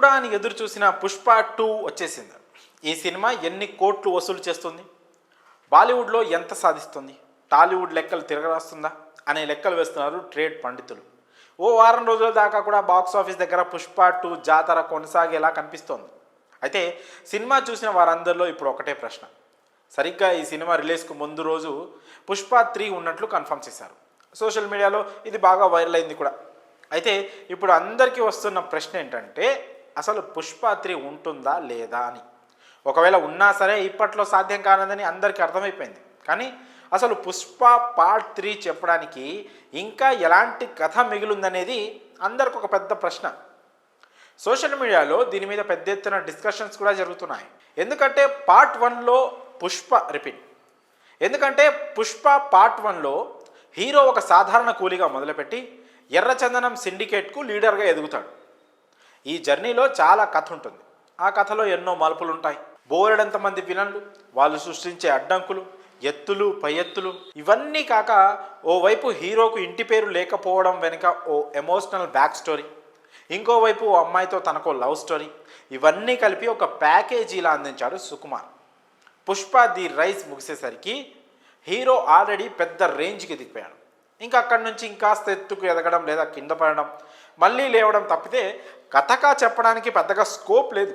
ఎప్పుడెప్పుడా అని ఎదురు చూసిన పుష్ప 2 వచ్చేసింది. ఈ సినిమా ఎన్ని కోట్లు వసూలు చేస్తుంది, బాలీవుడ్లో ఎంత సాధిస్తుంది, టాలీవుడ్ లెక్కలు తిరగరాస్తుందా అనే లెక్కలు వేస్తున్నారు ట్రేడ్ పండితులు. ఓ వారం రోజుల దాకా కూడా బాక్స్ ఆఫీస్ దగ్గర పుష్ప 2 జాతర కొనసాగేలా కనిపిస్తోంది. అయితే సినిమా చూసిన వారందరిలో ఇప్పుడు ఒకటే ప్రశ్న. సరిగ్గా ఈ సినిమా రిలీజ్కు ముందు రోజు పుష్ప 3 ఉన్నట్లు కన్ఫర్మ్ చేశారు. సోషల్ మీడియాలో ఇది బాగా వైరల్ అయింది కూడా. అయితే ఇప్పుడు అందరికీ వస్తున్న ప్రశ్న ఏంటంటే, అసలు పుష్ప 3 ఉంటుందా లేదా అని. ఒకవేళ ఉన్నా సరే ఇప్పట్లో సాధ్యం కానిదని అందరికీ అర్థమైపోయింది. కానీ అసలు పుష్ప పార్ట్ 3 చెప్పడానికి ఇంకా ఎలాంటి కథ మిగిలిందనేది అందరికి ఒక పెద్ద ప్రశ్న. సోషల్ మీడియాలో దీని మీద పెద్ద ఎత్తున డిస్కషన్స్ కూడా జరుగుతున్నాయి. ఎందుకంటే పార్ట్ 1లో పుష్ప పార్ట్ 1లో హీరో ఒక సాధారణ కూలీగా మొదలుపెట్టి ఎర్రచందనం సిండికేట్కు లీడర్గా ఎదుగుతాడు. ఈ జర్నీలో చాలా కథ ఉంటుంది. ఆ కథలో ఎన్నో మలుపులు ఉంటాయి. బోలెడంతమంది విలన్లు, వాళ్ళు సృష్టించే అడ్డంకులు, ఎత్తులు పై ఎత్తులు, ఇవన్నీ కాక ఓవైపు హీరోకు ఇంటి పేరు లేకపోవడం వెనుక ఓ ఎమోషనల్ బ్యాక్ స్టోరీ, ఇంకోవైపు ఓ అమ్మాయితో తనకో లవ్ స్టోరీ, ఇవన్నీ కలిపి ఒక ప్యాకేజీలా అందించాడు సుకుమార్. పుష్ప ది రైజ్ ముగిసేసరికి హీరో ఆల్రెడీ పెద్ద రేంజ్కి దిగిపోయాడు. ఇంకా అక్కడి నుంచి ఇంకాస్త ఎత్తుకు ఎదగడం లేదా కింద పడడం, మళ్ళీ లేవడం తప్పితే కథగా చెప్పడానికి పెద్దగా స్కోప్ లేదు.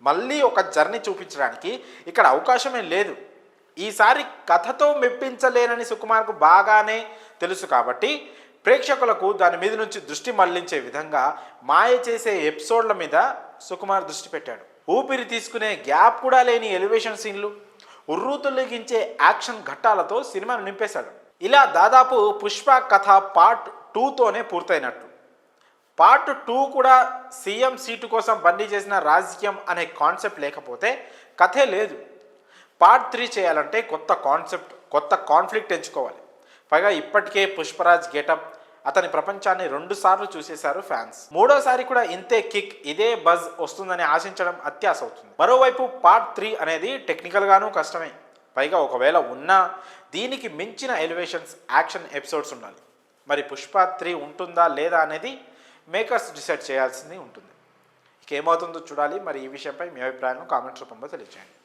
మళ్ళీ ఒక జర్నీ చూపించడానికి ఇక్కడ అవకాశమే లేదు. ఈసారి కథతో మెప్పించలేనని సుకుమార్కు బాగానే తెలుసు. కాబట్టి ప్రేక్షకులకు దాని మీద నుంచి దృష్టి మళ్లించే విధంగా మాయ చేసే ఎపిసోడ్ల మీద సుకుమార్ దృష్టి పెట్టాడు. ఊపిరి తీసుకునే గ్యాప్ కూడా లేని ఎలివేషన్ సీన్లు, ఉర్రూతొలగించే యాక్షన్ ఘట్టాలతో సినిమాను నింపేశాడు. ఇలా దాదాపు పుష్ప కథ పార్ట్ 2తోనే పూర్తయినట్లు. పార్ట్ 2 కూడా సీఎం సీటు కోసం బందీ చేసిన రాజకీయం అనే కాన్సెప్ట్ లేకపోతే కథే లేదు. పార్ట్ 3 చేయాలంటే కొత్త కాన్సెప్ట్, కొత్త కాన్ఫ్లిక్ట్ ఎంచుకోవాలి. పైగా ఇప్పటికే పుష్పరాజ్ గెటప్, అతని ప్రపంచాన్ని 2 సార్లు చూసేశారు ఫ్యాన్స్. మూడోసారి కూడా ఇంతే కిక్, ఇదే బజ్ వస్తుందని ఆశించడం అత్యాశ అవుతుంది. మరోవైపు పార్ట్ 3 అనేది టెక్నికల్గానూ కష్టమే. పైగా ఒకవేళ ఉన్నా దీనికి మించిన ఎలివేషన్స్, యాక్షన్ ఎపిసోడ్స్ ఉండాలి. మరి పుష్ప 3 ఉంటుందా లేదా అనేది మేకర్స్ డిసైడ్ చేయాల్సింది ఉంటుంది. ఇక ఏమవుతుందో చూడాలి. మరి ఈ విషయంపై మీ అభిప్రాయాలను కామెంట్స్ రూపంలో తెలియజేయండి.